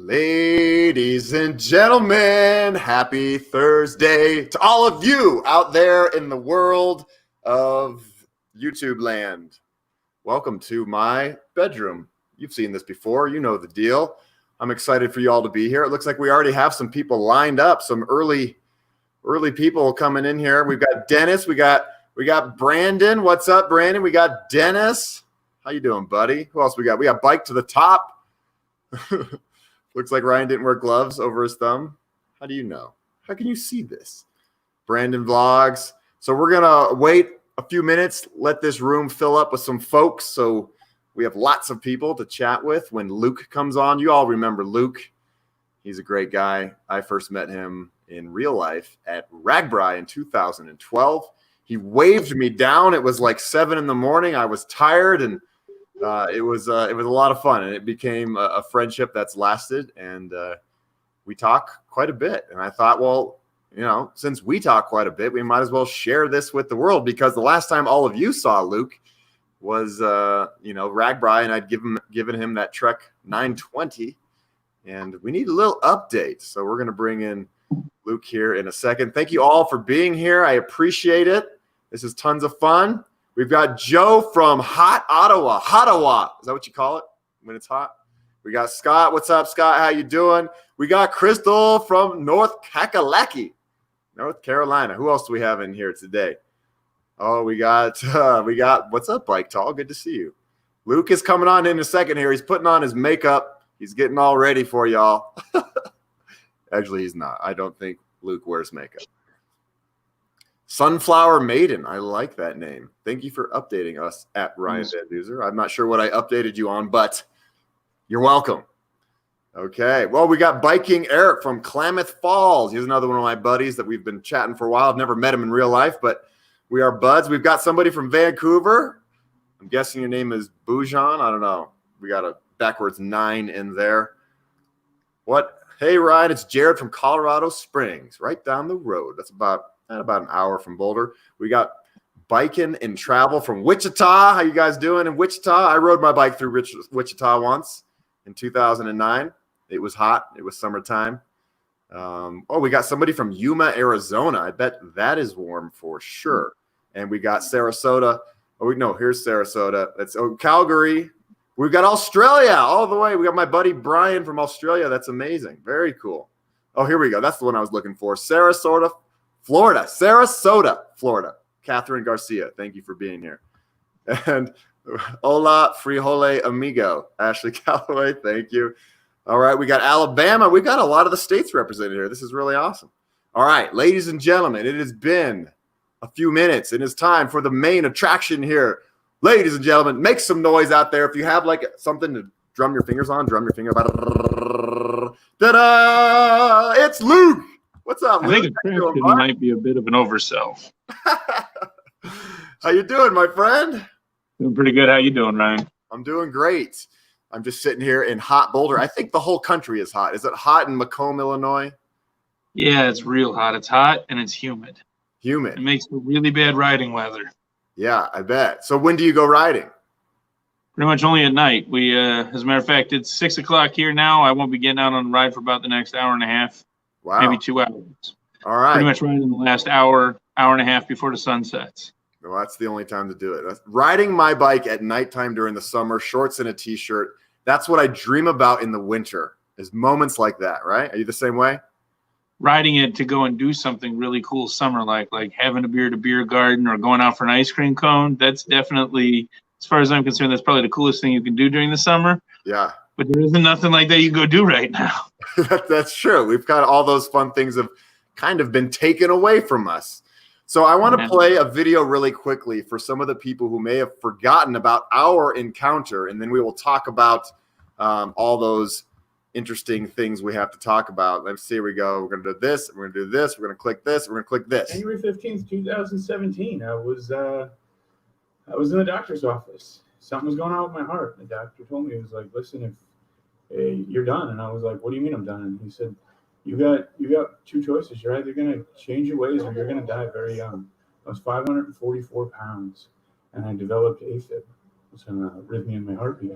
Ladies and gentlemen, happy Thursday to all of you out there in the world of YouTube land. Welcome to my bedroom. You've seen this before. You know the deal. I'm excited for you all to be here. It looks like we already have some people lined up, some early people coming in here. We've got Dennis. We got Brandon. What's up, Brandon? We got Dennis. How you doing, buddy? Who else we got? We got Bike to the Top. Looks like Ryan didn't wear gloves over his thumb. How do you know? How can you see this? Brandon Vlogs. So we're going to wait a few minutes, let this room fill up with some folks. So we have lots of people to chat with when Luke comes on. You all remember Luke. He's a great guy. I first met him in real life at RAGBRAI in 2012. He waved me down. It was like 7 in the morning. I was tired, and it was a lot of fun, and it became a friendship that's lasted, and we talk quite a bit. And I thought, well, you know, since we talk quite a bit, we might as well share this with the world, because the last time all of you saw Luke was, RAGBRAI, and I'd given him that Trek 920, and we need a little update. So we're going to bring in Luke here in a second. Thank you all for being here. I appreciate it. This is tons of fun. We've got Joe from hot Ottawa. Is that what you call it when it's hot? We got Scott. What's up, Scott? How you doing? We got Crystal from North Kakalaki, North Carolina. Who else do we have in here today? Oh, we got what's up, Bike Tall? Good to see you. Luke is coming on in a second here. He's putting on his makeup. He's getting all ready for y'all. Actually, he's not. I don't think Luke wears makeup. Sunflower Maiden. I like that name. Thank you for updating us at Ryan Van Duzer. I'm not sure what I updated you on, but you're welcome. Okay. Well, we got Biking Eric from Klamath Falls. He's another one of my buddies that we've been chatting for a while. I've never met him in real life, but we are buds. We've got somebody from Vancouver. I'm guessing your name is Bujan. I don't know. We got a backwards 9 in there. What? Hey, Ryan, it's Jared from Colorado Springs, right down the road. That's about an hour from Boulder. We got Biking and Travel from Wichita. How you guys doing in Wichita? I rode my bike through Wichita once in 2009. It was hot. It was summertime. We got somebody from Yuma, Arizona. I bet that is warm for sure. And we got Sarasota. Here's Sarasota. It's Calgary. We've got Australia all the way. We got my buddy Brian from Australia. That's amazing. Very cool. Oh, here we go. That's the one I was looking for. Sarasota, Florida. Catherine Garcia, thank you for being here. And hola, frijole amigo. Ashley Calloway, thank you. All right, we got Alabama. We've got a lot of the states represented here. This is really awesome. All right, ladies and gentlemen, it has been a few minutes, and it's time for the main attraction here. Ladies and gentlemen, make some noise out there. If you have like something to drum your fingers on, drum your finger. Ta-da! It's Luke. What's up, Luke? I think attraction might be a bit of an oversell. How you doing, my friend? Doing pretty good. How you doing, Ryan? I'm doing great. I'm just sitting here in hot Boulder. I think the whole country is hot. Is it hot in Macomb, Illinois? Yeah, it's real hot. It's hot and it's humid. It makes for really bad riding weather. Yeah, I bet. So when do you go riding? Pretty much only at night. We, as a matter of fact, it's 6 o'clock here now. I won't be getting out on a ride for about the next hour and a half. Wow. Maybe 2 hours. All right. Pretty much riding the last hour and a half before the sun sets. Well, that's the only time to do it. Riding my bike at nighttime during the summer, shorts and a t-shirt. That's what I dream about in the winter, is moments like that, right? Are you the same way? Riding it to go and do something really cool summer, like having a beer at a beer garden or going out for an ice cream cone. That's definitely, as far as I'm concerned, that's probably the coolest thing you can do during the summer. Yeah. But there isn't nothing like that you can go do right now. That's true. We've got all those fun things have kind of been taken away from us. So I want to play a video really quickly for some of the people who may have forgotten about our encounter, and then we will talk about all those interesting things we have to talk about. Let's see. Here we go. We're going to do this. We're going to do this. We're going to click this. We're going to click this. January 15th, 2017. I was in the doctor's office. Something was going on with my heart. The doctor told me, he was like, listen, if you're done. And I was like, what do you mean I'm done? And he said, you got 2 choices. You're either going to change your ways or you're going to die very young. I was 544 pounds and I developed AFib. Some arrhythmia in my heartbeat.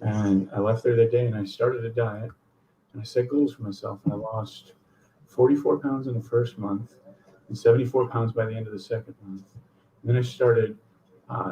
And I left there that day and I started a diet. and I set goals for myself, and I lost 44 pounds in the first month and 74 pounds by the end of the second month. And then I started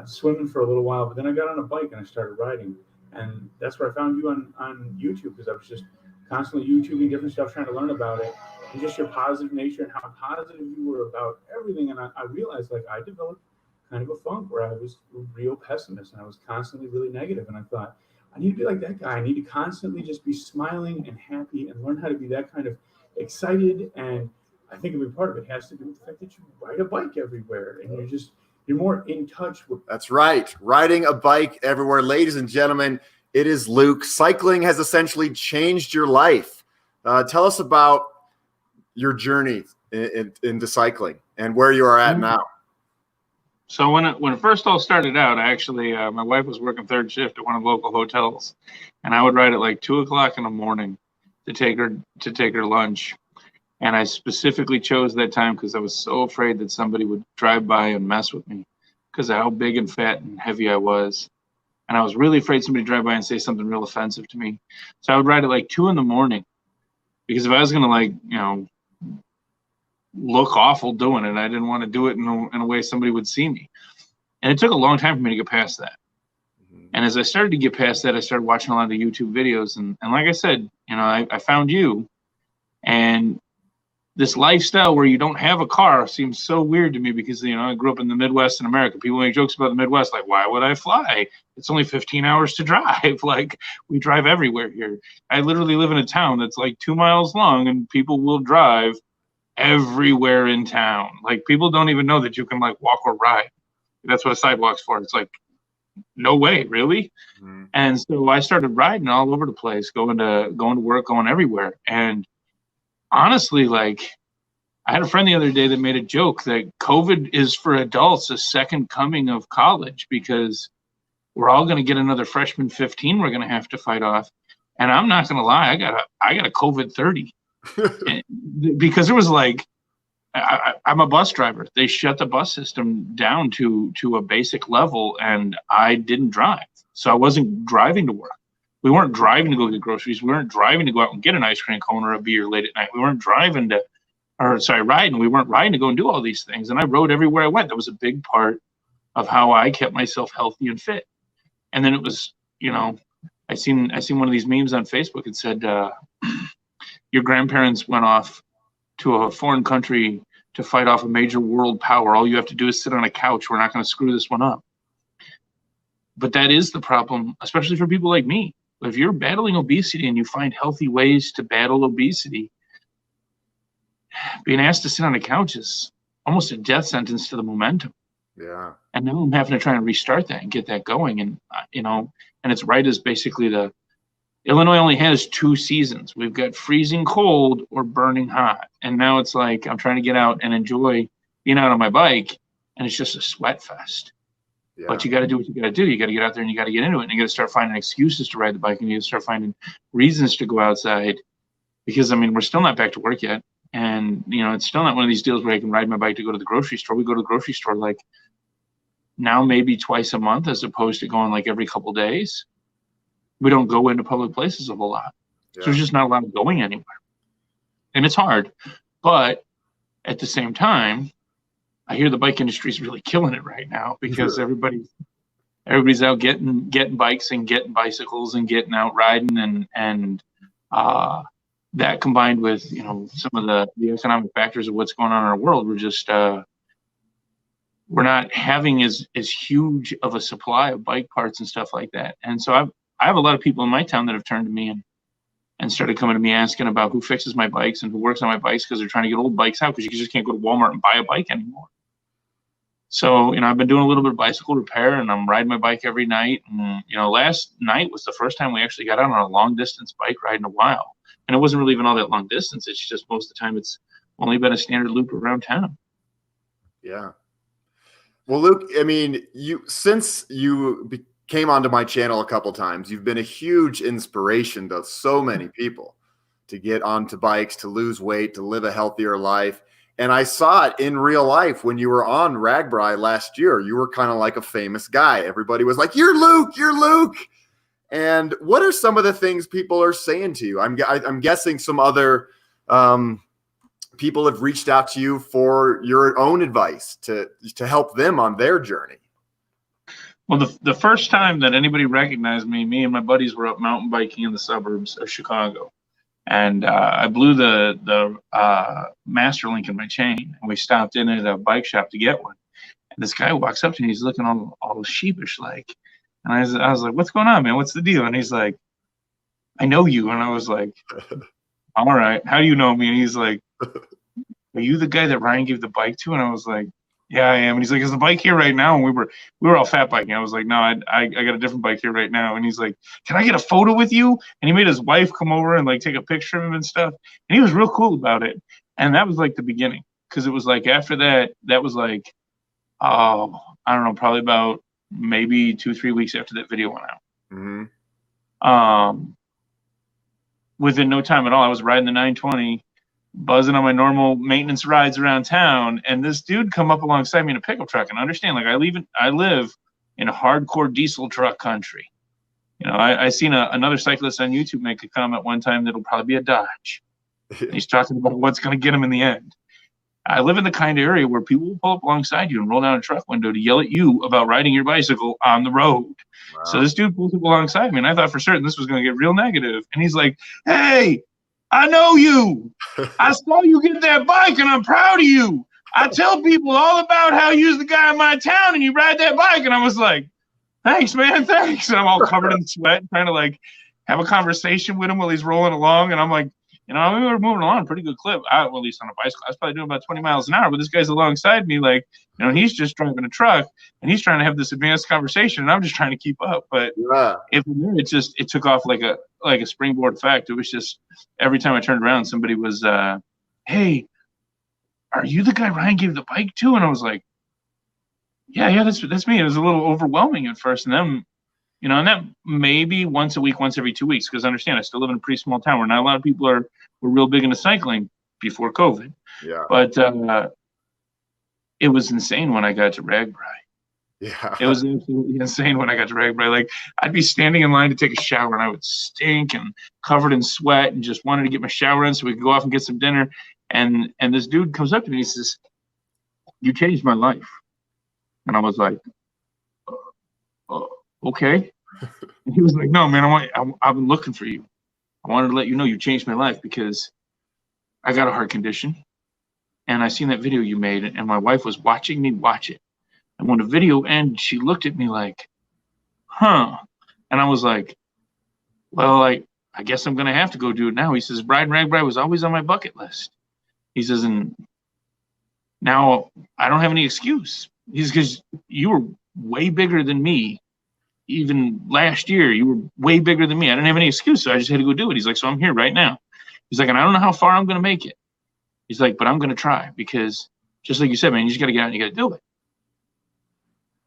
swimming for a little while, but then I got on a bike and I started riding. And that's where I found you on YouTube, because I was just constantly YouTubing different stuff, trying to learn about it, and just your positive nature and how positive you were about everything. And I realized, like, I developed kind of a funk where I was a real pessimist and I was constantly really negative. And I thought, I need to be like that guy. I need to constantly just be smiling and happy and learn how to be that kind of excited. And I think a big part of it has to do with the fact that you ride a bike everywhere and you're more in touch with. That's right. Riding a bike everywhere. Ladies and gentlemen, it is Luke. Cycling has essentially changed your life. Tell us about your journey into cycling and where you are at now. So when it first all started out, I actually, my wife was working third shift at one of the local hotels, and I would ride at like 2 o'clock in the morning to take her lunch. And I specifically chose that time because I was so afraid that somebody would drive by and mess with me because of how big and fat and heavy I was. And I was really afraid somebody would drive by and say something real offensive to me. So I would ride at like 2 in the morning, because if I was going to, like, you know, look awful doing it, I didn't want to do it in a way somebody would see me. And it took a long time for me to get past that. And as I started to get past that, I started watching a lot of the YouTube videos. And like I said, you know, I found you. And this lifestyle where you don't have a car seems so weird to me because, you know, I grew up in the Midwest in America. People make jokes about the Midwest, like, why would I fly? It's only 15 hours to drive. Like, we drive everywhere here. I literally live in a town that's like 2 miles long, and people will drive everywhere in town. Like, people don't even know that you can, like, walk or ride. That's what a sidewalk's for. It's like, no way, really? Mm-hmm. And so I started riding all over the place, going to work, going everywhere. And honestly, like, I had a friend the other day that made a joke that COVID is for adults a second coming of college, because we're all going to get another freshman 15 we're going to have to fight off. And I'm not going to lie, I got a COVID 30 because it was like, I'm a bus driver. They shut the bus system down to a basic level, and I didn't drive. So I wasn't driving to work. We weren't driving to go get groceries. We weren't driving to go out and get an ice cream cone or a beer late at night. We weren't riding. We weren't riding to go and do all these things. And I rode everywhere I went. That was a big part of how I kept myself healthy and fit. And then it was, you know, I seen one of these memes on Facebook. It said, your grandparents went off to a foreign country to fight off a major world power. All you have to do is sit on a couch. We're not going to screw this one up. But that is the problem, especially for people like me. If you're battling obesity and you find healthy ways to battle obesity, being asked to sit on a couch is almost a death sentence to the momentum. Yeah. And now I'm having to try and restart that and get that going. And, you know, and it's right as basically Illinois only has 2 seasons. We've got freezing cold or burning hot. And now it's like I'm trying to get out and enjoy being out on my bike, and it's just a sweat fest. Yeah. But you got to do what you got to do. You got to get out there and you got to get into it. And you got to start finding excuses to ride the bike, and you got to start finding reasons to go outside, because, I mean, we're still not back to work yet. And, you know, it's still not one of these deals where I can ride my bike to go to the grocery store. We go to the grocery store like now maybe twice a month, as opposed to going like every couple of days. We don't go into public places a whole lot. Yeah. So there's just not a lot of going anywhere. And it's hard. But at the same time, I hear the bike industry is really killing it right now, because everybody's out getting bikes and getting bicycles and getting out riding, and that combined with, you know, some of the economic factors of what's going on in our world, we're just we're not having as huge of a supply of bike parts and stuff like that. And so I have a lot of people in my town that have turned to me and started coming to me asking about who fixes my bikes and who works on my bikes, because they're trying to get old bikes out, because you just can't go to Walmart and buy a bike anymore. So, you know, I've been doing a little bit of bicycle repair, and I'm riding my bike every night. And, you know, last night was the first time we actually got out on a long distance bike ride in a while. And it wasn't really even all that long distance. It's just most of the time it's only been a standard loop around town. Yeah. Well, Luke, I mean, since you came onto my channel a couple times, you've been a huge inspiration to so many people to get onto bikes, to lose weight, to live a healthier life. And I saw it in real life when you were on RAGBRAI last year. You were kind of like a famous guy. Everybody was like, "You're Luke, you're Luke." And what are some of the things people are saying to you? I'm guessing some other people have reached out to you for your own advice to help them on their journey. Well, the first time that anybody recognized me, me and my buddies were up mountain biking in the suburbs of Chicago. And I blew the master link in my chain, and we stopped in at a bike shop to get one. And this guy walks up to me, he's looking all sheepish like, and I was like, "What's going on, man? What's the deal?" And he's like, "I know you." And I was like, "All right, how do you know me?" And he's like, "Are you the guy that Ryan gave the bike to?" And I was like, "Yeah, I am." And he's like, "Is the bike here right now?" And we were all fat biking. I was like, "No, I got a different bike here right now." And he's like, "Can I get a photo with you?" And he made his wife come over and like take a picture of him and stuff. And he was real cool about it. And that was like the beginning, because it was like after that was like, oh, I don't know, probably about maybe 2-3 weeks after that video went out. Mm-hmm. Within no time at all, I was riding the 920. Buzzing on my normal maintenance rides around town, and this dude come up alongside me in a pickup truck. And understand, like, I live in a hardcore diesel truck country. You know, I seen another cyclist on YouTube make a comment one time that'll probably be a Dodge. And he's talking about what's going to get him in the end. I live in the kind of area where people will pull up alongside you and roll down a truck window to yell at you about riding your bicycle on the road. Wow. So this dude pulls up alongside me, and I thought for certain this was going to get real negative. And he's like, "Hey, I know you. I saw you get that bike, and I'm proud of you. I tell people all about how you're the guy in my town, and you ride that bike." And I was like, "Thanks, man, thanks." And I'm all covered in sweat, trying to like have a conversation with him while he's rolling along. And I'm like, you know, we were moving along a pretty good clip. Well, at least on a bicycle, I was probably doing about 20 miles an hour. But this guy's alongside me, like, you know, he's just driving a truck, and he's trying to have this advanced conversation, and I'm just trying to keep up. But it took off like a springboard effect. It was just every time I turned around, somebody was, "Hey, are you the guy Ryan gave the bike to?" And I was like, yeah, that's me. It was a little overwhelming at first, and then, you know, and that maybe once a week, once every 2 weeks, because understand, I still live in a pretty small town where not a lot of people were real big into cycling before COVID. Yeah. But it was insane when I got to RAGBRAI. Yeah. It was absolutely insane when I got to RAGBRAI. Like, I'd be standing in line to take a shower, and I would stink and covered in sweat and just wanted to get my shower in so we could go off and get some dinner. And this dude comes up to me and he says, "You changed my life." And I was like, "Okay." And he was like, "No, man, I've been looking for you. I wanted to let you know you changed my life because I got a heart condition, and I seen that video you made, and my wife was watching me watch it. And when the video ended, she looked at me like, huh?" And I was like, "Well, I guess I'm going to have to go do it now." He says, "RAGBRAI was always on my bucket list." He says, "And now I don't have any excuse." He's because you were way bigger than me. Even last year, you were way bigger than me. I didn't have any excuse, so I just had to go do it. He's like, "So I'm here right now." He's like, "And I don't know how far I'm going to make it." He's like, "But I'm going to try because just like you said, man, you just got to get out and you got to do it."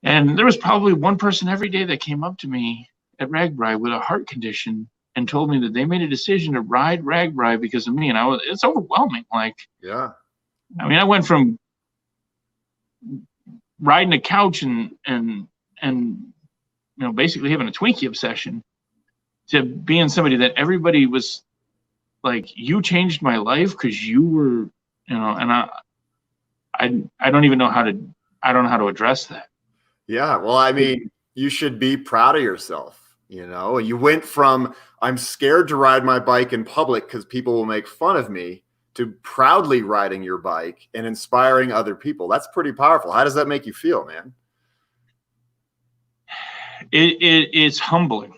And there was probably one person every day that came up to me at RAGBRAI with a heart condition and told me that they made a decision to ride RAGBRAI because of me. And it's overwhelming. Like, yeah, I mean, I went from riding a couch and you know, basically having a Twinkie obsession to being somebody that everybody was like, "You changed my life because you were," you know, and I don't even know how to address that. Yeah. Well, I mean, you should be proud of yourself. You know, you went from "I'm scared to ride my bike in public because people will make fun of me" to proudly riding your bike and inspiring other people. That's pretty powerful. How does that make you feel, man? It's humbling.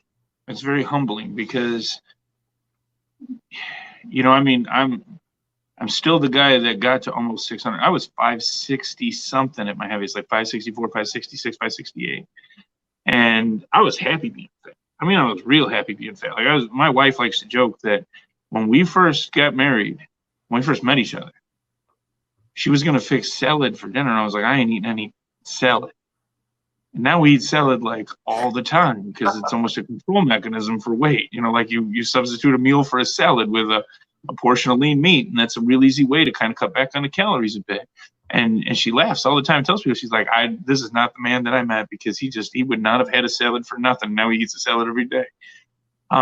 It's very humbling because, you know, I mean, I'm still the guy that got to almost 600. I was 560 something at my heaviest, like 564, 566, 568. And I was happy being fat. I mean, I was real happy being fat. Like, my wife likes to joke that when we first got married, when we first met each other, she was going to fix salad for dinner. And I was like, "I ain't eating any salad." And now we eat salad like all the time because it's almost a control mechanism for weight. You know, like you substitute a meal for a salad with a portion of lean meat. And that's a real easy way to kind of cut back on the calories a bit. And she laughs all the time, tells people, she's like, "This is not the man that I met because he would not have had a salad for nothing. Now he eats a salad every day." But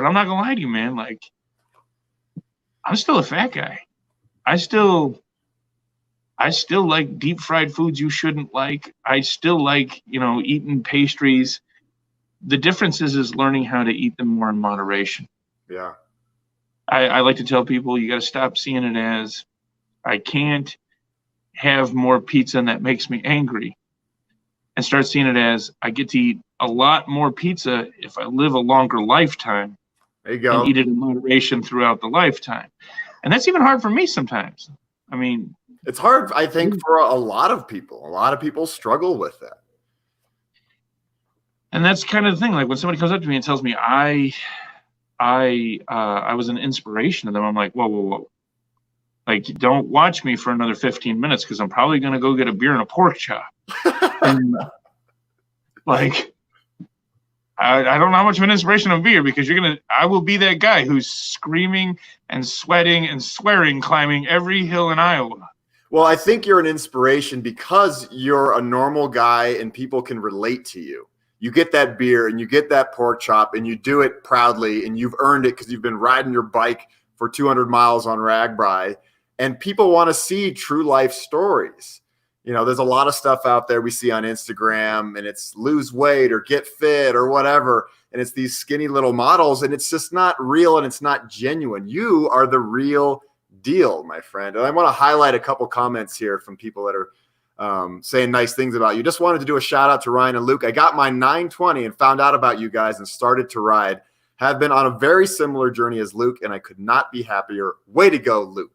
I'm not gonna lie to you, man. Like, I'm still a fat guy. I still like deep fried foods you shouldn't like. I still like, eating pastries. The difference is learning how to eat them more in moderation. Yeah. I like to tell people you got to stop seeing it as I can't have more pizza and that makes me angry, and start seeing it as I get to eat a lot more pizza if I live a longer lifetime. There you go. And eat it in moderation throughout the lifetime. And that's even hard for me sometimes. I mean, it's hard, I think, for a lot of people. A lot of people struggle with that. And that's kind of the thing. Like when somebody comes up to me and tells me I was an inspiration to them, I'm like, whoa. Like, don't watch me for another 15 minutes because I'm probably going to go get a beer and a pork chop. And, like, I don't know how much of an inspiration I'll be here because I will be that guy who's screaming and sweating and swearing, climbing every hill in Iowa. Well, I think you're an inspiration because you're a normal guy and people can relate to you. You get that beer and you get that pork chop and you do it proudly and you've earned it because you've been riding your bike for 200 miles on RAGBRAI. And people want to see true life stories. There's a lot of stuff out there we see on Instagram and it's lose weight or get fit or whatever. And it's these skinny little models and it's just not real and it's not genuine. You are the real deal, my friend. And I want to highlight a couple comments here from people that are saying nice things about you. Just wanted to do a shout out to Ryan and Luke. I got my 920 and found out about you guys and started to ride. Have been on a very similar journey as Luke and I could not be happier. Way to go, Luke.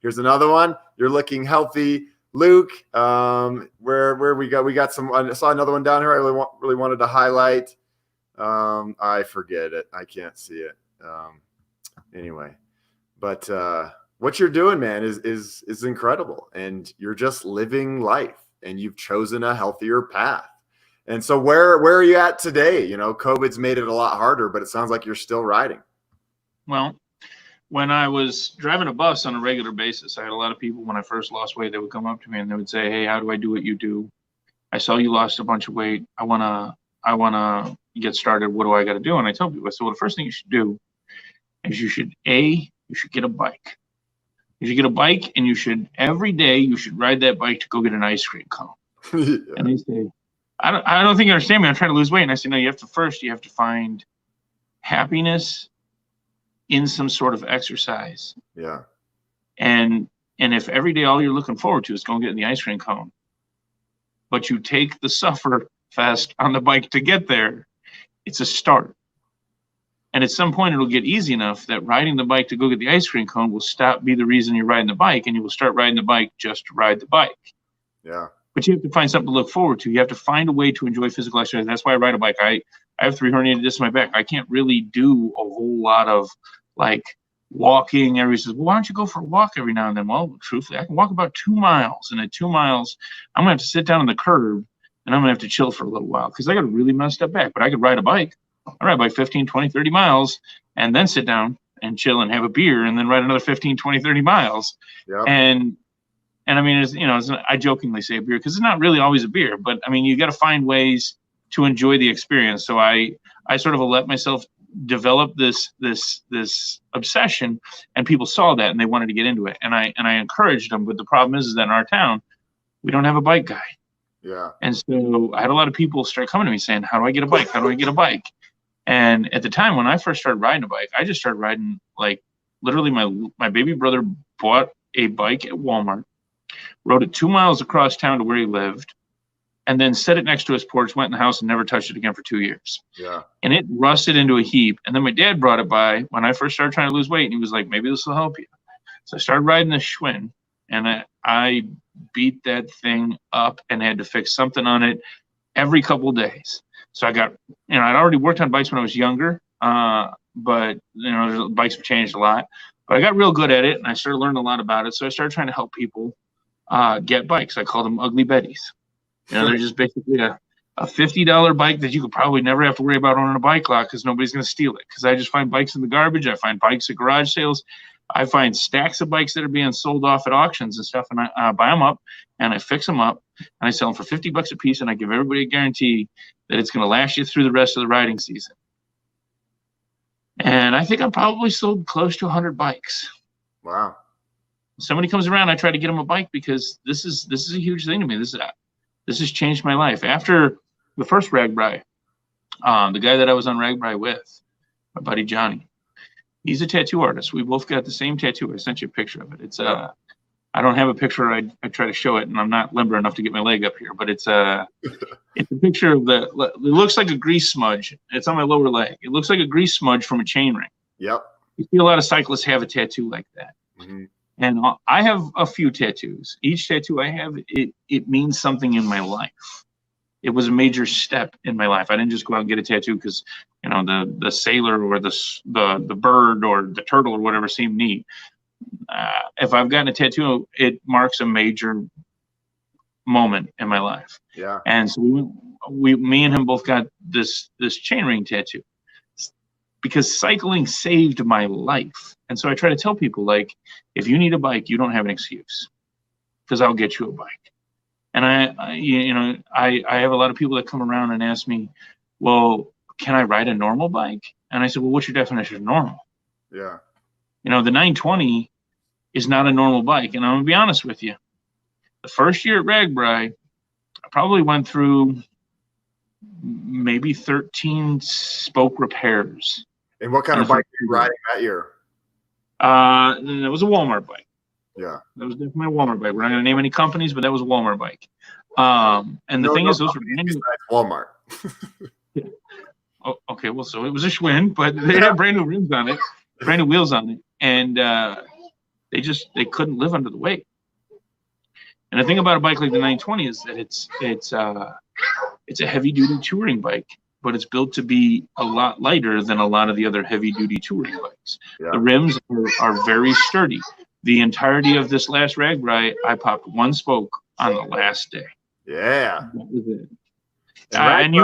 Here's another one. You're looking healthy, Luke. Where we got some. I saw another one down here. I really wanted to highlight. I forget it. I can't see it. Anyway, but what you're doing, man, is incredible, and you're just living life, and you've chosen a healthier path. And so, where are you at today? COVID's made it a lot harder, but it sounds like you're still riding. Well, when I was driving a bus on a regular basis, I had a lot of people when I first lost weight, they would come up to me and they would say, hey, how do I do what you do? I saw you lost a bunch of weight. I wanna get started. What do I got to do? And I tell people, well, the first thing you should do is you should get a bike. You should get a bike and every day you should ride that bike to go get an ice cream cone. Yeah. And they say, I don't think you understand me. I'm trying to lose weight. And I say, no, you have to find happiness in some sort of exercise. Yeah. And if every day all you're looking forward to is going to get in the ice cream cone, but you take the suffer fest on the bike to get there, it's a start. And at some point it'll get easy enough that riding the bike to go get the ice cream cone will be the reason you're riding the bike, and you will start riding the bike just to ride the bike. Yeah. But you have to find something to look forward to. You have to find a way to enjoy physical exercise. That's why I ride a bike. I have 3 herniated discs in my back. I can't really do a whole lot of like walking. Everybody says, well, why don't you go for a walk every now and then? Well, truthfully, I can walk about 2 miles. And at 2 miles, I'm going to have to sit down on the curb and I'm going to have to chill for a little while because I got a really messed up back. But I could ride a bike. I ride by 15, 20, 30 miles and then sit down and chill and have a beer and then ride another 15, 20, 30 miles. Yep. And I mean, I jokingly say a beer because it's not really always a beer, but I mean, you got to find ways to enjoy the experience. So I sort of let myself develop this obsession, and people saw that and they wanted to get into it. And I encouraged them. But the problem is that in our town, we don't have a bike guy. Yeah. And so I had a lot of people start coming to me saying, how do I get a bike? How do I get a bike? And at the time when I first started riding a bike, I just started riding, like, literally my baby brother bought a bike at Walmart, rode it 2 miles across town to where he lived, and then set it next to his porch, went in the house, and never touched it again for 2 years. Yeah. And it rusted into a heap. And then my dad brought it by when I first started trying to lose weight, and he was like, maybe this will help you. So I started riding the Schwinn, and I beat that thing up and had to fix something on it every couple of days. So I got, I'd already worked on bikes when I was younger, but, bikes have changed a lot. But I got real good at it, and I started learning a lot about it. So I started trying to help people get bikes. I call them Ugly Betties. They're just basically a $50 bike that you could probably never have to worry about owning a bike lot because nobody's going to steal it. Because I just find bikes in the garbage. I find bikes at garage sales. I find stacks of bikes that are being sold off at auctions and stuff, and I buy them up, and I fix them up, and I sell them for $50 a piece, and I give everybody a guarantee that it's going to last you through the rest of the riding season. And I think I probably sold close to 100 bikes. Wow. Somebody comes around, I try to get them a bike because this is a huge thing to me. This has changed my life. After the first RAGBRAI, the guy that I was on RAGBRAI with, my buddy Johnny, he's a tattoo artist. We both got the same tattoo. I sent you a picture of it. It's I don't have a picture. I try to show it, and I'm not limber enough to get my leg up here. But it's a picture of it looks like a grease smudge. It's on my lower leg. It looks like a grease smudge from a chain ring. Yep. You see a lot of cyclists have a tattoo like that. Mm-hmm. And I have a few tattoos. Each tattoo I have, it means something in my life. It was a major step in my life. I didn't just go out and get a tattoo because, you know, the sailor or the bird or the turtle or whatever seemed neat. If I've gotten a tattoo, it marks a major moment in my life. Yeah. And so me and him both got this chain ring tattoo because cycling saved my life. And so I try to tell people, like, if you need a bike, you don't have an excuse, because I'll get you a bike. And I have a lot of people that come around and ask me, well, can I ride a normal bike? And I said, well, what's your definition of normal? Yeah. You know, the 920 is not a normal bike. And I'm going to be honest with you. The first year at RAGBRAI, I probably went through maybe 13 spoke repairs. And what kind of bike were you riding that year? It was a Walmart bike. Yeah. That was definitely a Walmart bike. We're not going to name any companies, but that was a Walmart bike. And the thing is, those were besides Walmart. Yeah. Oh, okay, well, so it was a Schwinn, but they had brand new rims on it, brand new wheels on it, and they couldn't live under the weight. And the thing about a bike like the 920 is that it's a heavy duty touring bike, but it's built to be a lot lighter than a lot of the other heavy duty touring bikes. Yeah. The rims are very sturdy. The entirety of this last RAGBRAI, I popped one spoke on the last day. Yeah. That was it. And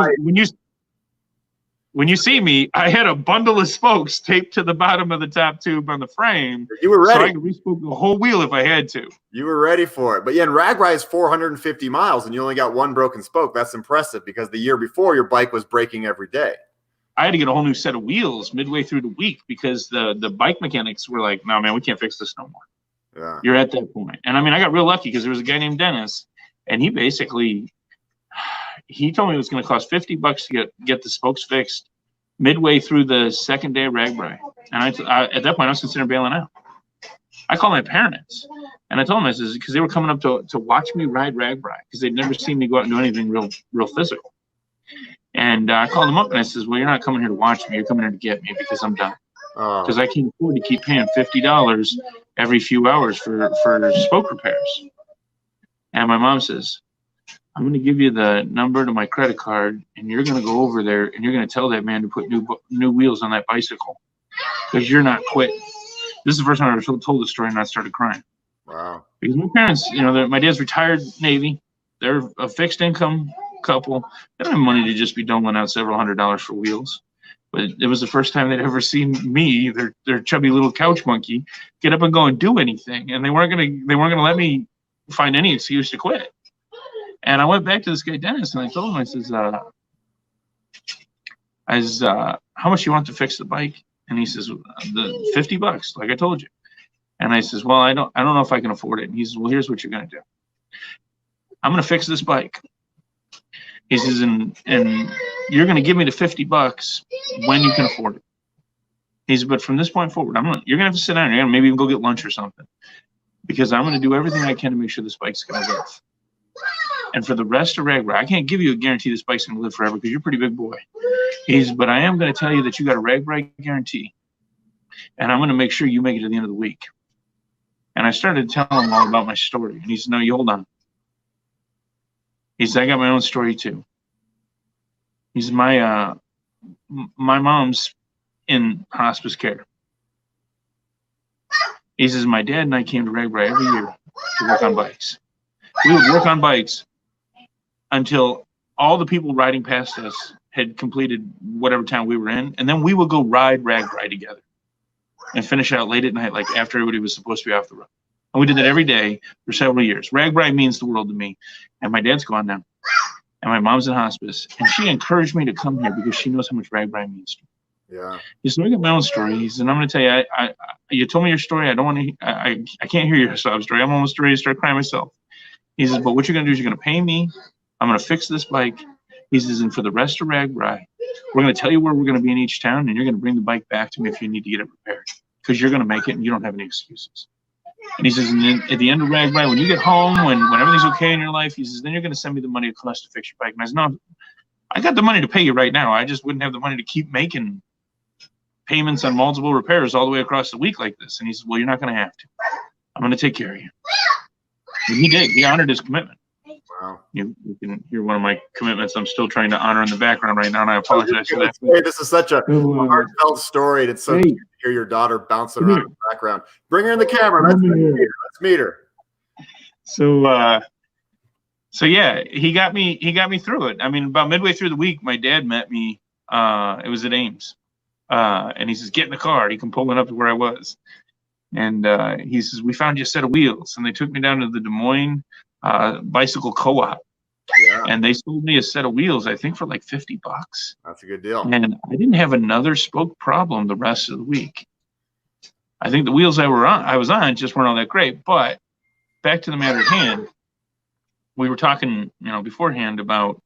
when you see me, I had a bundle of spokes taped to the bottom of the top tube on the frame. You were ready. So I could re-spoke the whole wheel if I had to. You were ready for it. But yeah, and RAGBRAI is 450 miles, and you only got one broken spoke. That's impressive, because the year before, your bike was breaking every day. I had to get a whole new set of wheels midway through the week, because the bike mechanics were like, no, man, we can't fix this no more. Yeah. You're at that point. And I mean, I got real lucky, because there was a guy named Dennis, and he told me it was going to cost $50 to get the spokes fixed midway through the second day of RAGBRAI. And I at that point, I was considering bailing out. I called my parents, and I told them, I said, because they were coming up to watch me ride RAGBRAI, because they'd never seen me go out and do anything real physical. And I called them up, and I said, well, you're not coming here to watch me. You're coming here to get me, because I'm done. Because I can't afford to keep paying $50 every few hours for spoke repairs. And my mom says, I'm going to give you the number to my credit card, and you're going to go over there, and you're going to tell that man to put new wheels on that bicycle, because you're not quitting. This is the first time I ever told the story, and I started crying. Wow. Because my parents, my dad's retired Navy. They're a fixed income couple. They don't have money to just be doling out several $100s for wheels. But it was the first time they'd ever seen me, their chubby little couch monkey, get up and go and do anything. And they weren't gonna let me find any excuse to quit. And I went back to this guy Dennis, and I told him, I says, how much you want to fix the bike? And he says, the $50, like I told you. And I says, well, I don't know if I can afford it. And he says, well, here's what you're gonna do. I'm gonna fix this bike. He says, and you're gonna give me the $50 when you can afford it. He says, but from this point forward, you're gonna have to sit down. You're gonna maybe even go get lunch or something, because I'm gonna do everything I can to make sure this bike's gonna live. And for the rest of RAGBRAI, I can't give you a guarantee this bike's gonna live forever, because you're a pretty big boy. He says, but I am gonna tell you that you got a RAGBRAI guarantee, and I'm gonna make sure you make it to the end of the week. And I started to tell him all about my story, and he said, no, you hold on. He said, I got my own story too. He said, my mom's in hospice care. He says, my dad and I came to RAGBRAI every year to work on bikes. We would work on bikes until all the people riding past us had completed whatever town we were in, and then we would go ride RAGBRAI together and finish out late at night, like after everybody was supposed to be off the road. And we did that every day for several years. RAGBRAI means the world to me. And my dad's gone now, and my mom's in hospice, and she encouraged me to come here because she knows how much RAGBRAI means to me. Yeah. He said, I got my own story. He said, I'm going to tell you, you told me your story. I don't want to, I can't hear your sob story. I'm almost ready to start crying myself. He says, but what you're going to do is you're going to pay me. I'm going to fix this bike. He says, and for the rest of RAGBRAI, we're going to tell you where we're going to be in each town, and you're going to bring the bike back to me if you need to get it repaired, because you're going to make it and you don't have any excuses. And he says, and then at the end of RAGBRAI, when you get home, when everything's okay in your life, he says, then you're going to send me the money it costs to fix your bike. And I said, no, I got the money to pay you right now. I just wouldn't have the money to keep making payments on multiple repairs all the way across the week like this. And he says, well, you're not going to have to. I'm going to take care of you. And he did. He honored his commitment. Wow. You can hear one of my commitments I'm still trying to honor in the background right now, and I apologize for that. Hey, this is such a heartfelt story, and it's so cute to hear your daughter bouncing around in the background. Bring her in the camera. Let's meet her. So yeah, he got me through it. I mean, about midway through the week, my dad met me. It was at Ames, and he says, "Get in the car." He come pulling up to where I was, and he says, "We found you a set of wheels," and they took me down to the Des Moines bicycle co-op. Yeah. And they sold me a set of wheels, I think, for like $50. That's a good deal. And I didn't have another spoke problem the rest of the week. I think the wheels I was on just weren't all that great. But back to the matter at hand, we were talking, beforehand about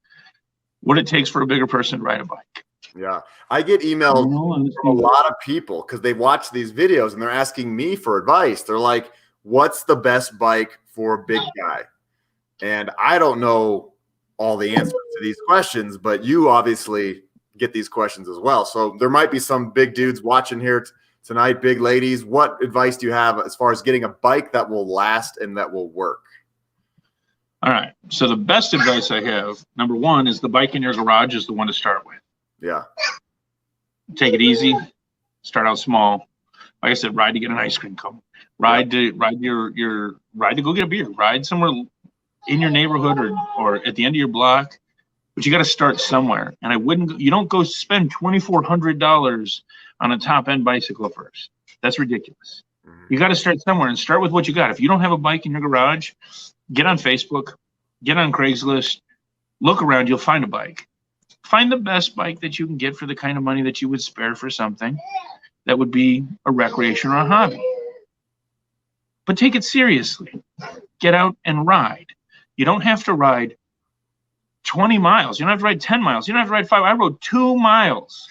what it takes for a bigger person to ride a bike. Yeah. I get emails from a lot of people because they watch these videos and they're asking me for advice. They're like, what's the best bike for a big guy? And I don't know all the answers to these questions, but you obviously get these questions as well. So there might be some big dudes watching here tonight, big ladies. What advice do you have as far as getting a bike that will last and that will work? All right. So the best advice I have, number one, is the bike in your garage is the one to start with. Yeah. Take it easy. Start out small. Like I said, ride to get an ice cream cone. Ride to go get a beer. Ride somewhere in your neighborhood or at the end of your block, but you got to start somewhere. And you don't go spend $2,400 on a top end bicycle first. That's ridiculous. You got to start somewhere and start with what you got. If you don't have a bike in your garage, get on Facebook, get on Craigslist, look around, you'll find a bike. Find the best bike that you can get for the kind of money that you would spare for something that would be a recreation or a hobby. But take it seriously. Get out and ride. You don't have to ride 20 miles. You don't have to ride 10 miles. You don't have to ride 5. I rode 2 miles.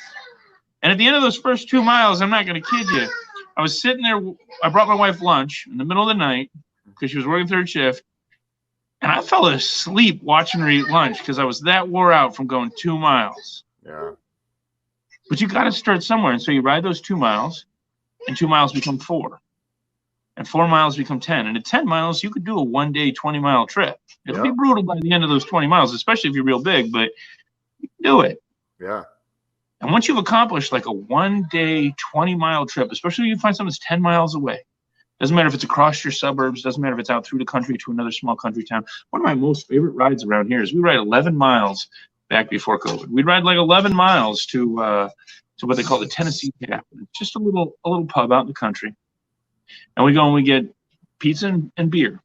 And at the end of those first 2 miles, I'm not going to kid you, I was sitting there. I brought my wife lunch in the middle of the night because she was working third shift. And I fell asleep watching her eat lunch because I was that wore out from going 2 miles. Yeah. But you got to start somewhere. And so you ride those 2 miles, and 2 miles become 4. And 4 miles become 10. And at 10 miles, you could do a one-day 20-mile trip. It'll be brutal by the end of those 20 miles, especially if you're real big, but you can do it. Yeah. And once you've accomplished like a one-day 20-mile trip, especially if you find something that's 10 miles away, doesn't matter if it's across your suburbs, doesn't matter if it's out through the country to another small country town. One of my most favorite rides around here is we ride 11 miles back before COVID. We'd ride like 11 miles to what they call the Tennessee Tap. It's just a little pub out in the country. And we go and we get pizza and beer.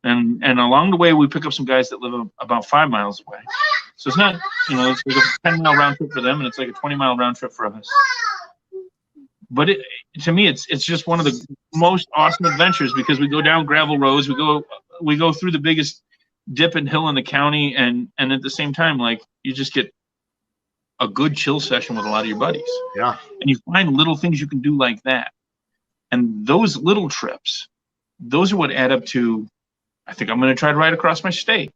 And along the way, we pick up some guys that live about 5 miles away. So it's not, it's like a 10-mile round trip for them, and it's like a 20-mile round trip for us. But to me, it's just one of the most awesome adventures because we go down gravel roads. We go through the biggest dip and hill in the county, and at the same time, like, you just get a good chill session with a lot of your buddies. Yeah. And you find little things you can do like that. And those little trips, those are what add up to, I think I'm going to try to ride across my state.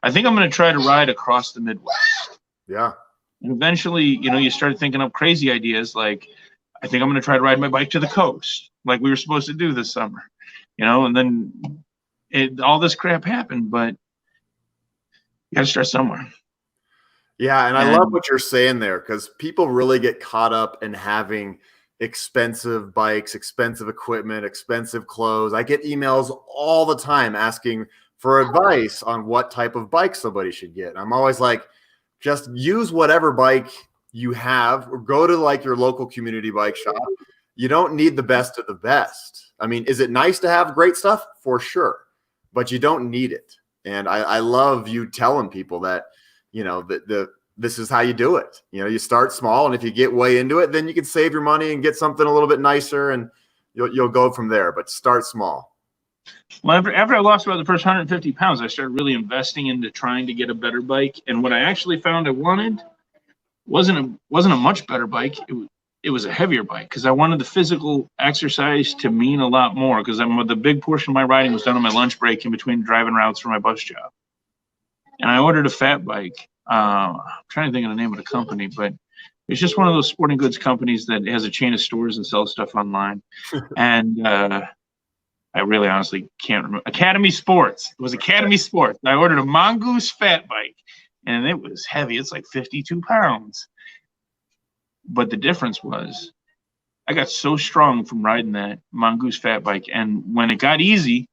I think I'm going to try to ride across the Midwest. Yeah. And eventually, you start thinking up crazy ideas like, I think I'm going to try to ride my bike to the coast, like we were supposed to do this summer, and then all this crap happened, but you got to start somewhere. Yeah. And I love what you're saying there because people really get caught up in having expensive bikes, expensive equipment, expensive clothes. I get emails all the time asking for advice on what type of bike somebody should get. I'm always like, just use whatever bike you have or go to like your local community bike shop. You don't need the best of the best. I mean, is it nice to have great stuff? For sure, but you don't need it. And I love you telling people that, the this is how you do it. You start small, and if you get way into it, then you can save your money and get something a little bit nicer, and you'll go from there. But start small. Well, after I lost about the first 150 pounds, I started really investing into trying to get a better bike. And what I actually found I wanted wasn't a much better bike. It was a heavier bike, because I wanted the physical exercise to mean a lot more, because the big portion of my riding was done on my lunch break in between driving routes for my bus job. And I ordered a fat bike. I'm trying to think of the name of the company, but it's just one of those sporting goods companies that has a chain of stores and sells stuff online. And I really honestly can't remember. Academy Sports. It was Academy Sports. I ordered a Mongoose fat bike, and it was heavy. It's like 52 pounds. But the difference was I got so strong from riding that Mongoose fat bike. And when it got easy,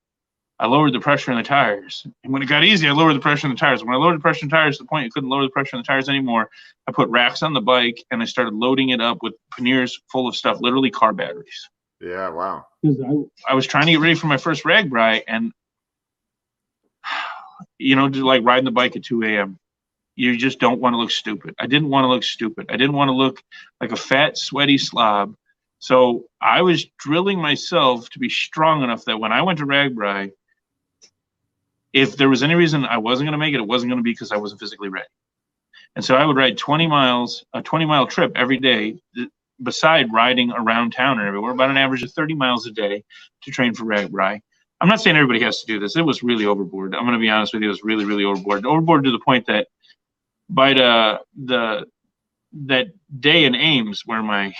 I lowered the pressure in the tires. And when it got easy, I lowered the pressure in the tires. When I lowered the pressure in the tires to the point you couldn't lower the pressure in the tires anymore, I put racks on the bike, and I started loading it up with panniers full of stuff, literally car batteries. Yeah, wow. Because I was trying to get ready for my first RAGBRAI, and, just like riding the bike at 2 a.m., you just don't want to look stupid. I didn't want to look stupid. I didn't want to look like a fat, sweaty slob. So I was drilling myself to be strong enough that when I went to RAGBRAI, if there was any reason I wasn't going to make it, it wasn't going to be because I wasn't physically ready. And so I would ride 20 miles, a 20-mile trip every day, beside riding around town and everywhere, about an average of 30 miles a day to train for RAGBRAI. I'm not saying everybody has to do this. It was really overboard. I'm going to be honest with you. It was really, really overboard. Overboard to the point that by that day in Ames where my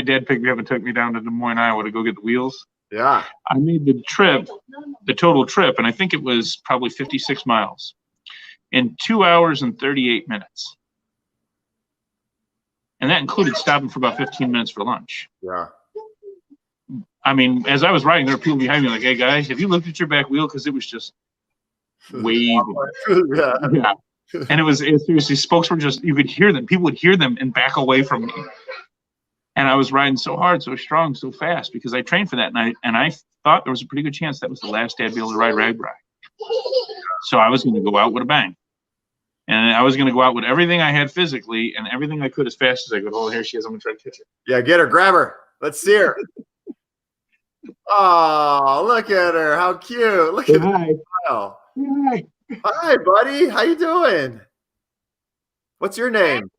dad picked me up and took me down to Des Moines, Iowa to go get the wheels. Yeah. I made the total trip, and I think it was probably 56 miles in 2 hours and 38 minutes. And that included stopping for about 15 minutes for lunch. Yeah. I mean, as I was riding, there were people behind me like, "Hey guys, have you looked at your back wheel?" Because it was just waving. Yeah. And it was seriously, spokes were just, you could hear them. People would hear them and back away from me. And I was riding so hard, so strong, so fast, because I trained for that. And I thought there was a pretty good chance that was the last day I'd be able to ride RAGBRAI. So I was going to go out with a bang. And I was going to go out with everything I had physically and everything I could as fast as I could. Oh, here she is. I'm going to try to catch her. Yeah, get her. Grab her. Let's see her. Oh, look at her. How cute. Look at that smile. Hi. Hi, buddy. How you doing? What's your name?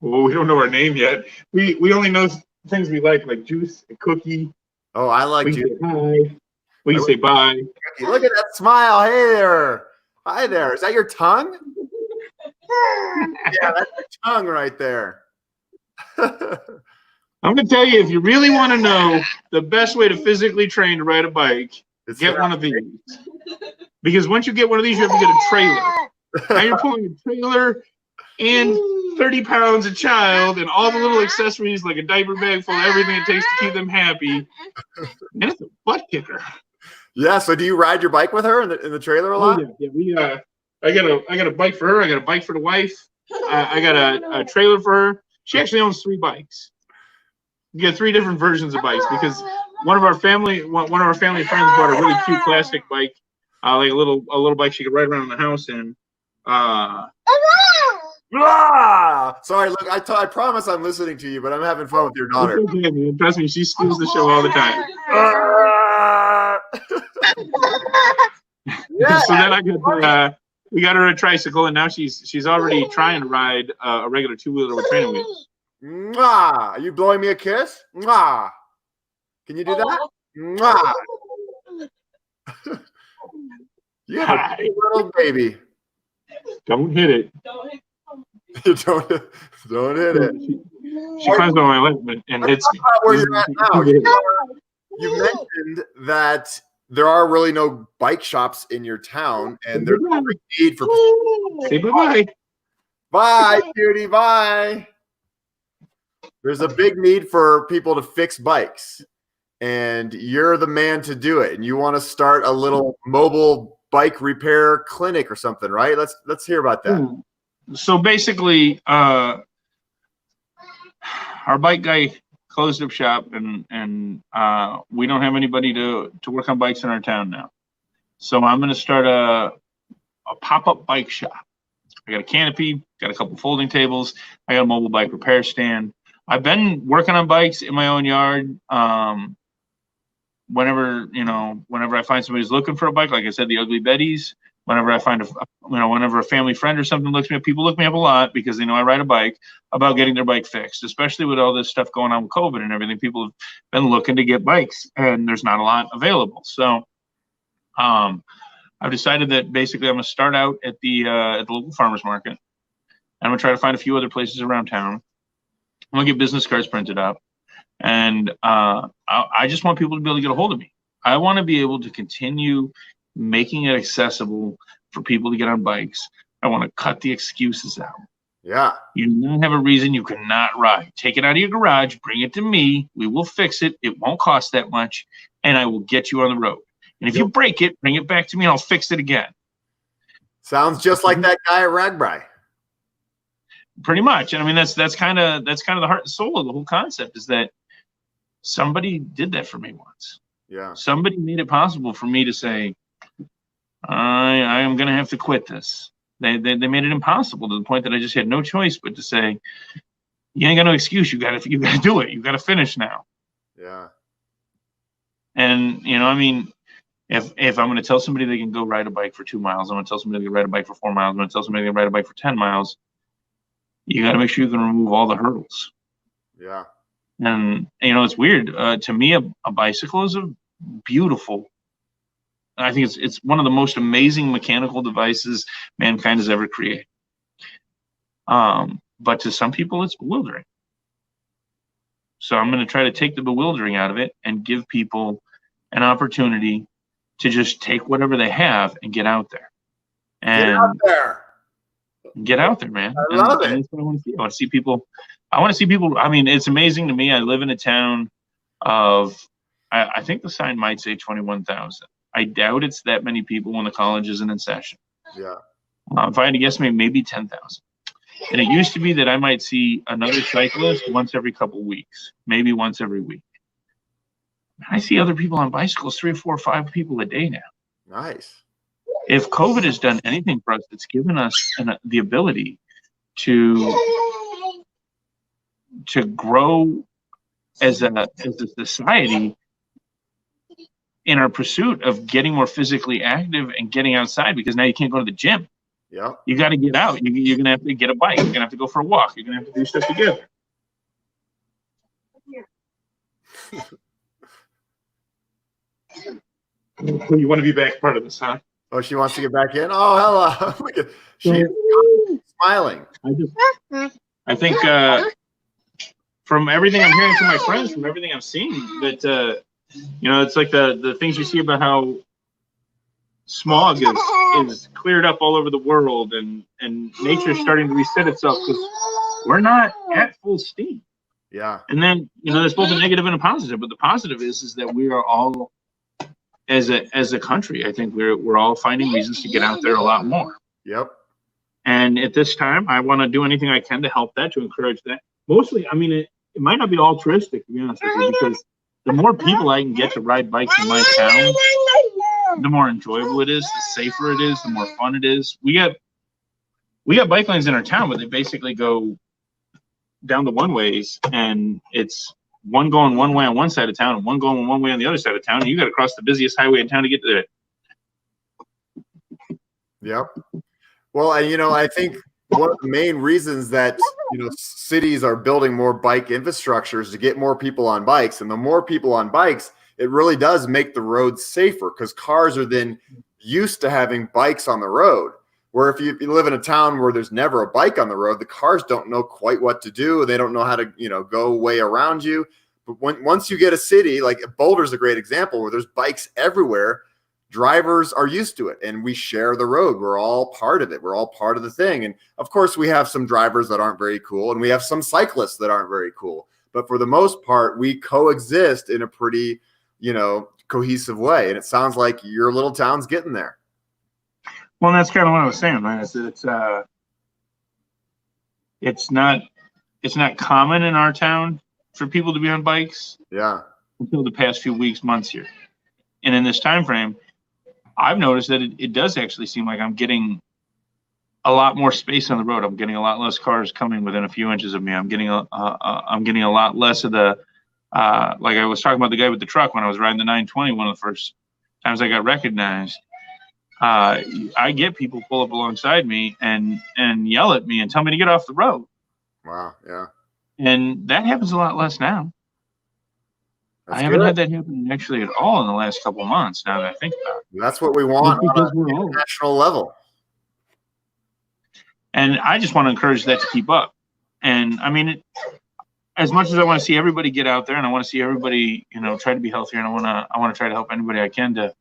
Well, we don't know our name yet. We only know things we like juice and cookie. Oh, I like juice. Say hi. We can say bye. Look at that smile. Hey there. Hi there. Is that your tongue? Yeah, that's your tongue right there. I'm going to tell you, if you really want to know the best way to physically train to ride a bike, get one of these. Because once you get one of these, you have to get a trailer. Now you're pulling a trailer and 30 pounds a child and all the little accessories like a diaper bag full of everything it takes to keep them happy. And it's a butt kicker. Yeah. So do you ride your bike with her in the trailer a lot? Oh, yeah. I got a bike for her. I got a bike for the wife. I got a trailer for her. She actually owns 3 bikes. You get 3 different versions of bikes because one of our family friends bought a really cute plastic bike, like a little bike she could ride around the house in. Sorry, look, I promise I'm listening to you, but I'm having fun with your daughter. Okay, man. Trust me, she steals the show all the time. Yeah, so then we got her a tricycle, and now she's already trying to ride a regular 2-wheeler with training wheels. Mwah! Are you blowing me a kiss? Mwah! Can you do that? Mwah! You have a cute little baby. Don't hit it. don't hit it. She climbs on my leg and hits me. Where you're at now. You mentioned that there are really no bike shops in your town, and there's no need for. Say bye-bye. Bye, cutie. Bye. There's a big need for people to fix bikes, and you're the man to do it. And you want to start a little mobile bike repair clinic or something, right? Let's hear about that. So basically, our bike guy closed up shop, and we don't have anybody to work on bikes in our town now. So I'm going to start a pop-up bike shop. I got a canopy, got a couple folding tables. I got a mobile bike repair stand. I've been working on bikes in my own yard. Whenever I find somebody who's looking for a bike, like I said, the Ugly Betties. Whenever I find whenever a family friend or something looks me up, people look me up a lot because they know I ride a bike, about getting their bike fixed, especially with all this stuff going on with COVID and everything. People have been looking to get bikes, and there's not a lot available. So, I've decided that basically I'm going to start out at the local farmers market. I'm going to try to find a few other places around town. I'm going to get business cards printed up, and I just want people to be able to get a hold of me. I want to be able to continue making it accessible for people to get on bikes. I want to cut the excuses out. Yeah. You don't have a reason you cannot ride. Take it out of your garage, bring it to me. We will fix it. It won't cost that much, and I will get you on the road. And if you break it, bring it back to me, and I'll fix it again. Sounds just like that guy at RAGBRAI. Pretty much. And I mean, that's kind of the heart and soul of the whole concept, is that somebody did that for me once. Yeah. Somebody made it possible for me to say, I am going to have to quit this. They made it impossible to the point that I just had no choice but to say, you ain't got no excuse. You got to do it. You got to finish now. Yeah. And, I mean, if I'm going to tell somebody they can go ride a bike for 2 miles, I'm going to tell somebody they can ride a bike for 4 miles, I'm going to tell somebody they can ride a bike for 10 miles, you got to make sure you can remove all the hurdles. Yeah. And, it's weird. To me, a bicycle is a beautiful, I think it's one of the most amazing mechanical devices mankind has ever created. But to some people, it's bewildering. So I'm going to try to take the bewildering out of it and give people an opportunity to just take whatever they have and get out there. And get out there, man. I love it. That's what I want to see. I want to see people. I mean, it's amazing to me. I live in a town of, I think the sign might say 21,000. I doubt it's that many people when the college isn't in session. Yeah. If I had to guess, maybe 10,000. And it used to be that I might see another cyclist once every couple weeks, maybe once every week. I see other people on bicycles, 3 or 4 or 5 people a day now. Nice. If COVID has done anything for us, it's given us the ability to grow as a society in our pursuit of getting more physically active and getting outside, because now you can't go to the gym. Yeah. You got to get out. You're going to have to get a bike. You're going to have to go for a walk. You're going to have to do stuff together. You want to be back part of this, huh? Oh, she wants to get back in? Oh, hello. She's smiling. I think from everything I'm hearing from my friends, from everything I'm seeing, that, it's like the things you see about how smog is cleared up all over the world, and nature's starting to reset itself, because we're not at full steam. Yeah. And then, there's both a negative and a positive, but the positive is that we are all, as a country, I think we're all finding reasons to get out there a lot more. Yep. And at this time, I want to do anything I can to help that, to encourage that. Mostly, I mean, it might not be altruistic, to be honest with you, because the more people I can get to ride bikes in my town, the more enjoyable it is, the safer it is, the more fun it is. We got bike lanes in our town, but they basically go down the one ways, and it's one going one way on one side of town and one going one way on the other side of town, and you got to cross the busiest highway in town to get to it. Yep. Well, I think one of the main reasons that cities are building more bike infrastructures to get more people on bikes, and the more people on bikes, it really does make the roads safer, because cars are then used to having bikes on the road. Where if you live in a town where there's never a bike on the road, the cars don't know quite what to do. They don't know how to, go way around you. But once you get a city, like Boulder's a great example, where there's bikes everywhere, drivers are used to it, and we share the road. We're all part of it. We're all part of the thing. And of course, we have some drivers that aren't very cool, and we have some cyclists that aren't very cool. But for the most part, we coexist in a pretty, cohesive way. And it sounds like your little town's getting there. Well, that's kind of what I was saying, man. It's not common in our town for people to be on bikes. Yeah. Until the past few weeks, months here. And in this time frame, I've noticed that it does actually seem like I'm getting a lot more space on the road. I'm getting a lot less cars coming within a few inches of me. I'm getting a lot less of the like I was talking about the guy with the truck when I was riding the 920. One of the first times I got recognized, I get people pull up alongside me and yell at me and tell me to get off the road. Wow, yeah. And that happens a lot less now. I haven't had that happen actually at all in the last couple of months. Now that I think about it, that's what we want on an international level. And I just want to encourage that to keep up. And I mean, as much as I want to see everybody get out there, and I want to see everybody, try to be healthier, and I want to try to help anybody I can to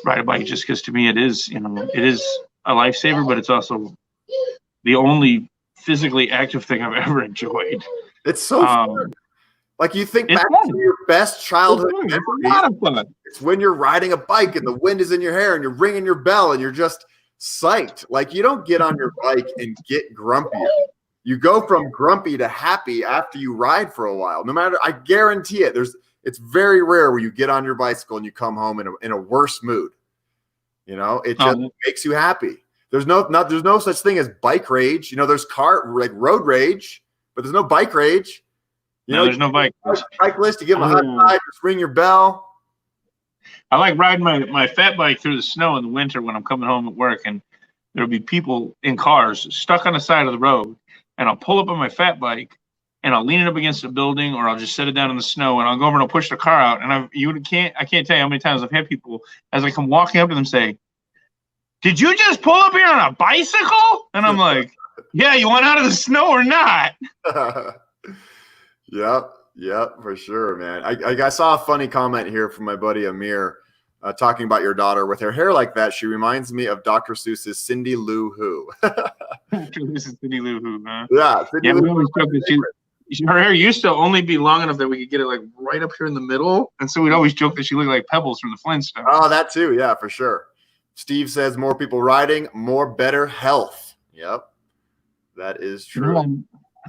ride a bike, just because to me it is a lifesaver, but it's also the only physically active thing I've ever enjoyed. It's so fun. Like you think back to your best childhood memories. It's a lot of fun. It's when you're riding a bike and the wind is in your hair and you're ringing your bell and you're just psyched. Like you don't get on your bike and get grumpier. You go from grumpy to happy after you ride for a while. No matter, I guarantee it. It's very rare where you get on your bicycle and you come home in a worse mood. It just makes you happy. There's no such thing as bike rage. There's road rage, but there's no bike rage. There's no bike. Cyclist, you give them a high five, just ring your bell. I like riding my fat bike through the snow in the winter when I'm coming home at work, and there'll be people in cars stuck on the side of the road, and I'll pull up on my fat bike, and I'll lean it up against a building, or I'll just set it down in the snow, and I'll go over and I'll push the car out. And I can't tell you how many times I've had people, as I come walking up to them, say, "Did you just pull up here on a bicycle?" And I'm like, "Yeah, you want out of the snow or not?" Yep, for sure, man. I saw a funny comment here from my buddy Amir talking about your daughter. With her hair like that, she reminds me of Dr. Seuss's Cindy Lou Who. This is Cindy Lou Who, huh? Yeah, we always joke that her hair used to only be long enough that we could get it like right up here in the middle, and so we'd always joke that she looked like Pebbles from the Flintstones. Oh, that too, yeah, for sure. Steve says more people riding, more better health. Yep, that is true.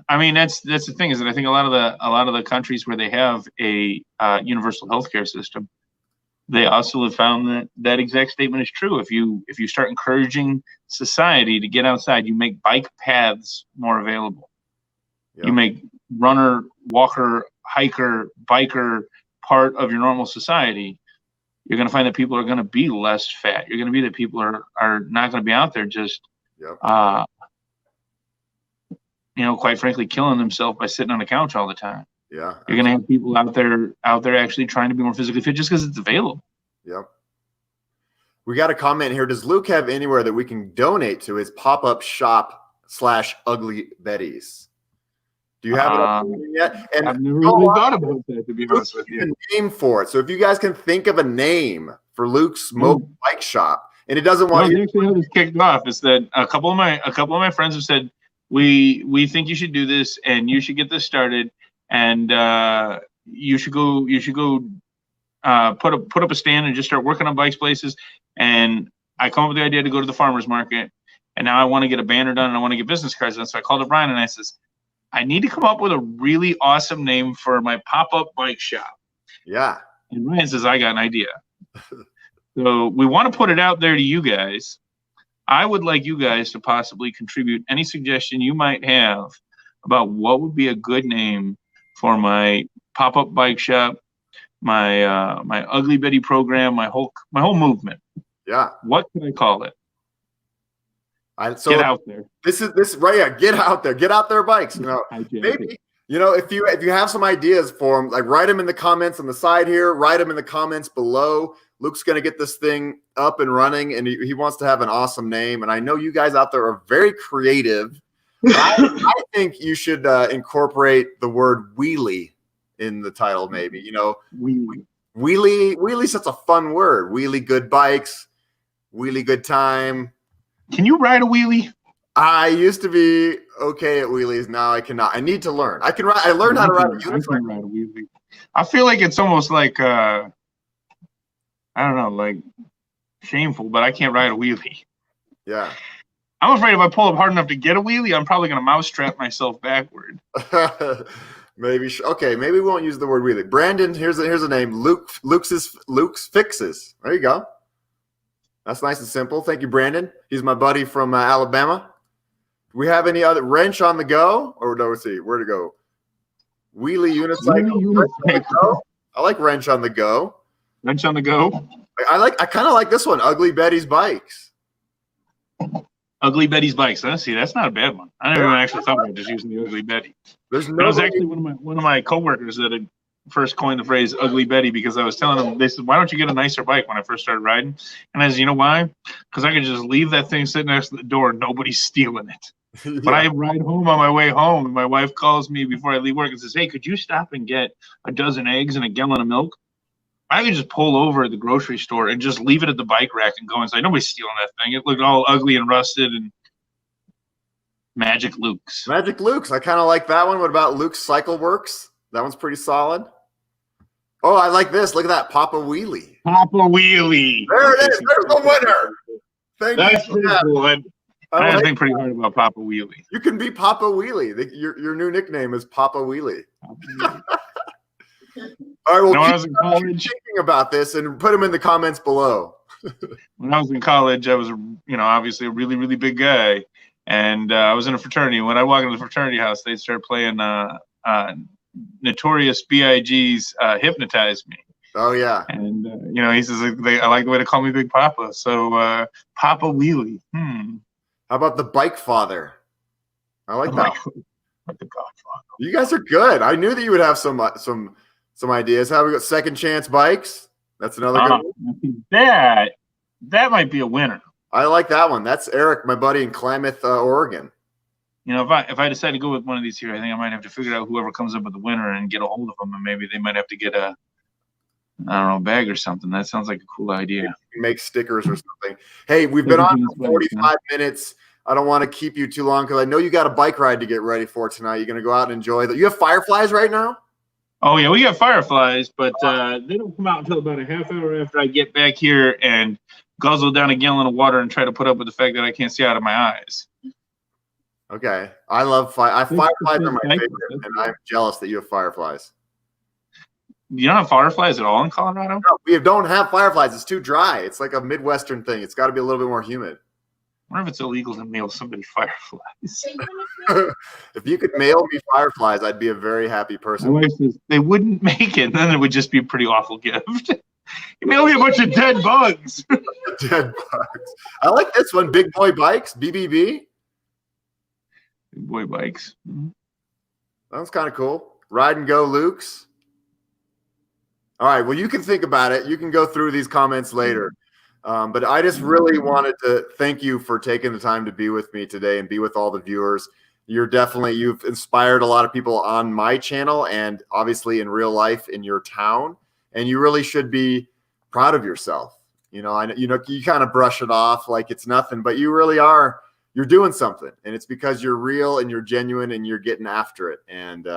I mean, that's the thing, is that I think a lot of the countries where they have a universal healthcare system, they also have found that exact statement is true. If you start encouraging society to get outside, you make bike paths more available. Yep. You make runner, walker, hiker, biker part of your normal society. You're going to find that people are going to be less fat. You're going to be that people are not going to be out there just quite frankly, killing themselves by sitting on a couch all the time. Yeah. You're going to have people out there actually trying to be more physically fit just because it's available. Yep. We got a comment here. Does Luke have anywhere that we can donate to his pop-up shop /Ugly Betty's? Do you have it up yet? And I've never really thought about that, to be honest with you. A name for it. So if you guys can think of a name for Luke's mobile bike shop, and it doesn't want you. Actually, how this kicked off is that a couple of my friends have said, we think you should do this, and you should get this started, and you should go put up a stand and just start working on bikes places. And I come up with the idea to go to the farmer's market, and now I want to get a banner done and I want to get business cards done. So I called up Brian and I says, I need to come up with a really awesome name for my pop-up bike shop. Yeah. And Ryan says, I got an idea. So we want to put it out there to you guys. I would like you guys to possibly contribute any suggestion you might have about what would be a good name for my pop-up bike shop, my Ugly Betty program, my whole movement. Yeah. What can I call it? Get out there. This is right. Yeah, get out there. Get out there, bikes. Maybe if you have some ideas for them, like write them in the comments on the side here. Write them in the comments below. Luke's going to get this thing up and running, and he wants to have an awesome name. And I know you guys out there are very creative. I think you should incorporate the word wheelie in the title, maybe. Wheelie. Such a fun word. Wheelie good bikes. Wheelie good time. Can you ride a wheelie? I used to be okay at wheelies. Now I cannot. I need to learn. I can ride. I learned how to ride a unicycle. Ride a wheelie. I feel like it's almost like I don't know, like shameful, but I can't ride a wheelie. Yeah. I'm afraid if I pull up hard enough to get a wheelie, I'm probably going to mousetrap myself backward. Maybe. Okay. Maybe we won't use the word wheelie. Brandon, here's a name. Luke's Fixes. There you go. That's nice and simple. Thank you, Brandon. He's my buddy from Alabama. Do we have any other wrench on the go? Or no, let's see. Where to go? Wheelie unicycle. I like wrench on the go. Wrench on the go. I kind of like this one. Ugly Betty's bikes. Ugly Betty's bikes. See, that's not a bad one. I never even actually thought about just using the Ugly Betty. There's That was actually one of my coworkers that had first coined the phrase Ugly Betty, because I was telling them, they said, why don't you get a nicer bike when I first started riding? And I said, you know why? Because I could just leave that thing sitting next to the door and nobody's stealing it. Yeah. But I ride home on my way home, and my wife calls me before I leave work and says, hey, could you stop and get a dozen eggs and a gallon of milk? I could just pull over at the grocery store and just leave it at the bike rack and go inside. Nobody's stealing that thing. It looked all ugly and rusted. And Magic Luke's. Magic Luke's. I kind of like that one. What about Luke's Cycle Works? That one's pretty solid. Oh, I like this. Look at that. Papa Wheelie. Papa Wheelie. There it is. There's the winner. That's pretty cool. I had to think pretty hard about Papa Wheelie. You can be Papa Wheelie. Your new nickname is Papa Wheelie. All right, well, when I was in college, thinking about this and put them in the comments below. When I was in college, I was, obviously a really, really big guy, and I was in a fraternity. When I walked into the fraternity house, they'd start playing Notorious B.I.G.'s "Hypnotize Me." Oh yeah, and he says I like the way they call me Big Papa, so Papa Wheelie. How about the Bike Father? I like that. Like the Godfather. You guys are good. I knew that you would have some ideas. How we got Second Chance Bikes? That's another good one. That might be a winner. I like that one. That's Eric, my buddy in Klamath, Oregon. If I decide to go with one of these here, I think I might have to figure out whoever comes up with the winner and get a hold of them, and maybe they might have to get a bag or something. That sounds like a cool idea. Make stickers or something. Hey, we've been on for 45 minutes. I don't want to keep you too long because I know you got a bike ride to get ready for tonight. You're going to go out and enjoy that. You have fireflies right now? Oh, yeah, we got fireflies, but they don't come out until about a half hour after I get back here and guzzle down a gallon of water and try to put up with the fact that I can't see out of my eyes. Okay. I love fireflies are my favorite, and I'm jealous that you have fireflies. You don't have fireflies at all in Colorado? No, we don't have fireflies. It's too dry. It's like a Midwestern thing. It's got to be a little bit more humid. I wonder if it's illegal to mail somebody fireflies. If you could mail me fireflies, I'd be a very happy person. My wife says they wouldn't make it, then it would just be a pretty awful gift. You mail me a bunch of dead bugs. Dead bugs. I like this one. Big Boy Bikes, BBB. Big Boy Bikes. Mm-hmm. That was kind of cool. Ride and Go Luke's. All right. Well, you can think about it. You can go through these comments later. But I just really wanted to thank you for taking the time to be with me today and be with all the viewers. You've inspired a lot of people on my channel and obviously in real life in your town. And you really should be proud of yourself. You kind of brush it off like it's nothing, but you really are. You're doing something, and it's because you're real and you're genuine and you're getting after it. And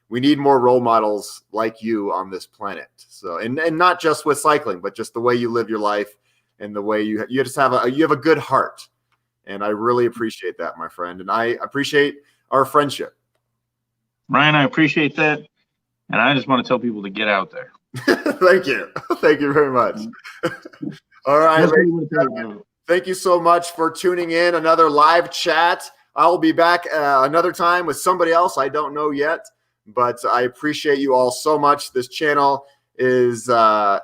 we need more role models like you on this planet. So, and not just with cycling, but just the way you live your life. And the way you just have a good heart, and I really appreciate that, my friend, and I appreciate our friendship. Ryan, I appreciate that, and I just want to tell people to get out there. Thank you very much. All right, thank you so much for tuning in. Another live chat. I'll be back another time with somebody else I don't know yet, but I appreciate you all so much. This channel is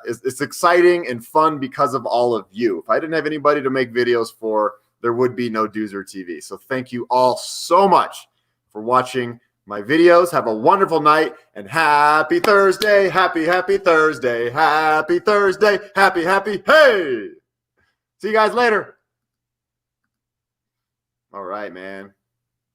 it's exciting and fun because of all of you. If I didn't have anybody to make videos for, there would be no Duzer TV. So thank you all so much for watching my videos. Have a wonderful night and happy Thursday. Happy Thursday. Happy Thursday. Happy. Hey! See you guys later. All right, man.